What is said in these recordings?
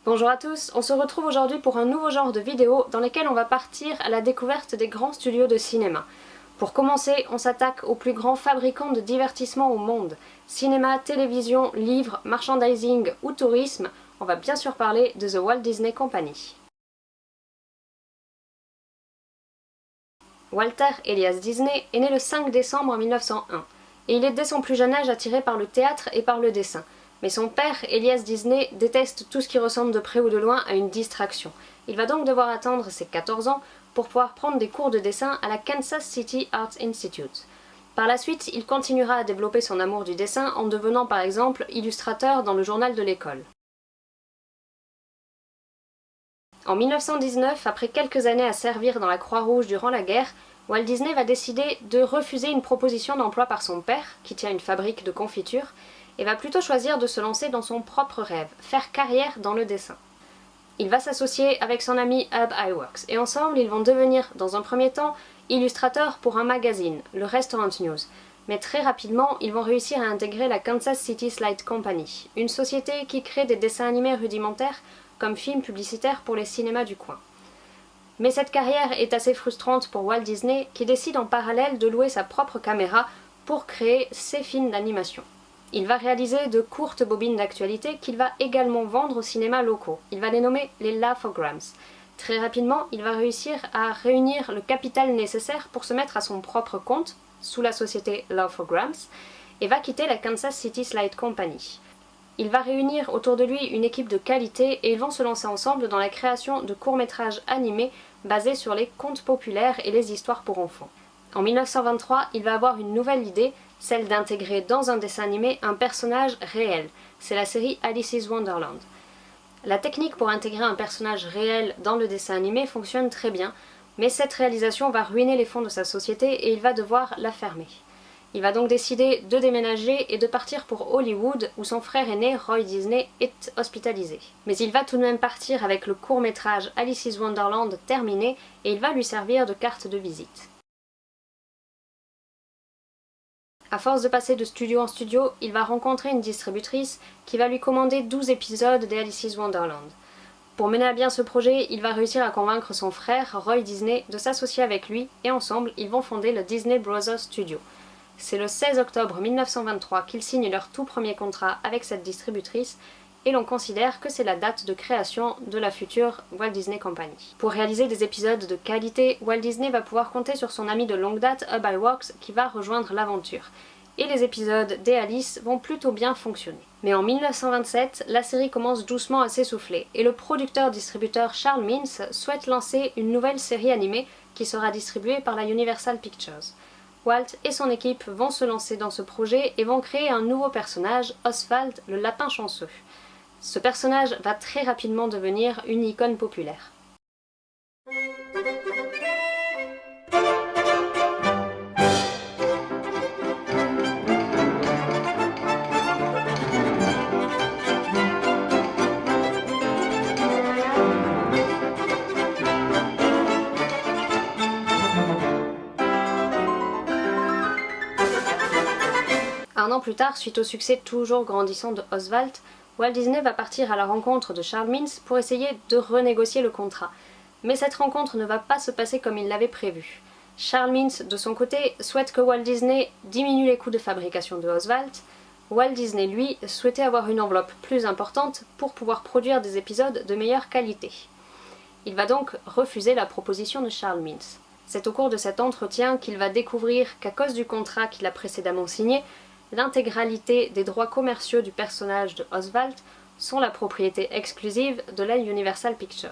Bonjour à tous, on se retrouve aujourd'hui pour un nouveau genre de vidéo dans lequel on va partir à la découverte des grands studios de cinéma. Pour commencer, on s'attaque aux plus grands fabricants de divertissement au monde. Cinéma, télévision, livres, merchandising ou tourisme, on va bien sûr parler de The Walt Disney Company. Walter Elias Disney est né le 5 décembre 1901 et il est dès son plus jeune âge attiré par le théâtre et par le dessin. Mais son père, Elias Disney, déteste tout ce qui ressemble de près ou de loin à une distraction. Il va donc devoir attendre ses 14 ans pour pouvoir prendre des cours de dessin à la Kansas City Art Institute. Par la suite, il continuera à développer son amour du dessin en devenant par exemple illustrateur dans le journal de l'école. En 1919, après quelques années à servir dans la Croix-Rouge durant la guerre, Walt Disney va décider de refuser une proposition d'emploi par son père, qui tient une fabrique de confiture, et va plutôt choisir de se lancer dans son propre rêve, faire carrière dans le dessin. Il va s'associer avec son ami Ub Iwerks, et ensemble ils vont devenir, dans un premier temps, illustrateurs pour un magazine, le Restaurant News. Mais très rapidement, ils vont réussir à intégrer la Kansas City Slide Company, une société qui crée des dessins animés rudimentaires comme films publicitaires pour les cinémas du coin. Mais cette carrière est assez frustrante pour Walt Disney, qui décide en parallèle de louer sa propre caméra pour créer ses films d'animation. Il va réaliser de courtes bobines d'actualité qu'il va également vendre aux cinémas locaux. Il va les nommer les Laugh-O-Grams. Très rapidement, il va réussir à réunir le capital nécessaire pour se mettre à son propre compte, sous la société Laugh-O-Grams, et va quitter la Kansas City Slide Company. Il va réunir autour de lui une équipe de qualité et ils vont se lancer ensemble dans la création de courts-métrages animés basés sur les contes populaires et les histoires pour enfants. En 1923, il va avoir une nouvelle idée, celle d'intégrer dans un dessin animé un personnage réel. C'est la série Alice's Wonderland. La technique pour intégrer un personnage réel dans le dessin animé fonctionne très bien, mais cette réalisation va ruiner les fonds de sa société et il va devoir la fermer. Il va donc décider de déménager et de partir pour Hollywood où son frère aîné, Roy Disney, est hospitalisé. Mais il va tout de même partir avec le court-métrage Alice's Wonderland terminé et il va lui servir de carte de visite. À force de passer de studio en studio, il va rencontrer une distributrice qui va lui commander 12 épisodes des Alice's Wonderland. Pour mener à bien ce projet, il va réussir à convaincre son frère, Roy Disney, de s'associer avec lui et ensemble, ils vont fonder le Disney Brothers Studio. C'est le 16 octobre 1923 qu'ils signent leur tout premier contrat avec cette distributrice et l'on considère que c'est la date de création de la future Walt Disney Company. Pour réaliser des épisodes de qualité, Walt Disney va pouvoir compter sur son ami de longue date, Ub Iwerks, qui va rejoindre l'aventure. Et les épisodes des Alice vont plutôt bien fonctionner. Mais en 1927, la série commence doucement à s'essouffler et le producteur-distributeur Charles Mintz souhaite lancer une nouvelle série animée qui sera distribuée par la Universal Pictures. Walt et son équipe vont se lancer dans ce projet et vont créer un nouveau personnage, Oswald le lapin chanceux. Ce personnage va très rapidement devenir une icône populaire. Un an plus tard, suite au succès toujours grandissant de Oswald, Walt Disney va partir à la rencontre de Charles Mintz pour essayer de renégocier le contrat. Mais cette rencontre ne va pas se passer comme il l'avait prévu. Charles Mintz, de son côté, souhaite que Walt Disney diminue les coûts de fabrication de Oswald. Walt Disney, lui, souhaitait avoir une enveloppe plus importante pour pouvoir produire des épisodes de meilleure qualité. Il va donc refuser la proposition de Charles Mintz. C'est au cours de cet entretien qu'il va découvrir qu'à cause du contrat qu'il a précédemment signé, l'intégralité des droits commerciaux du personnage de Oswald sont la propriété exclusive de la Universal Pictures.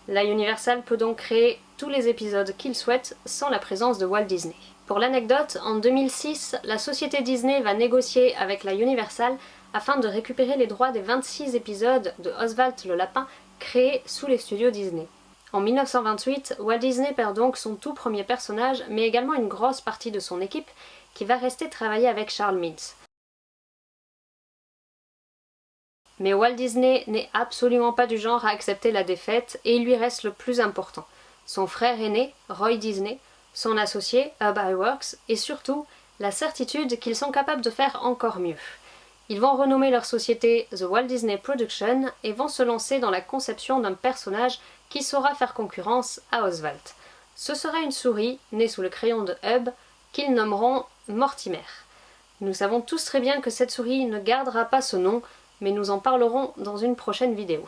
La Universal peut donc créer tous les épisodes qu'il souhaite sans la présence de Walt Disney. Pour l'anecdote, en 2006, la société Disney va négocier avec la Universal afin de récupérer les droits des 26 épisodes de Oswald le lapin créés sous les studios Disney. En 1928, Walt Disney perd donc son tout premier personnage, mais également une grosse partie de son équipe, qui va rester travailler avec Charles Mintz. Mais Walt Disney n'est absolument pas du genre à accepter la défaite et il lui reste le plus important, son frère aîné, Roy Disney, son associé, Ub Iwerks, et surtout la certitude qu'ils sont capables de faire encore mieux. Ils vont renommer leur société The Walt Disney Production et vont se lancer dans la conception d'un personnage qui saura faire concurrence à Oswald. Ce sera une souris, née sous le crayon de Ub, qu'ils nommeront Mortimer. Nous savons tous très bien que cette souris ne gardera pas ce nom, mais nous en parlerons dans une prochaine vidéo.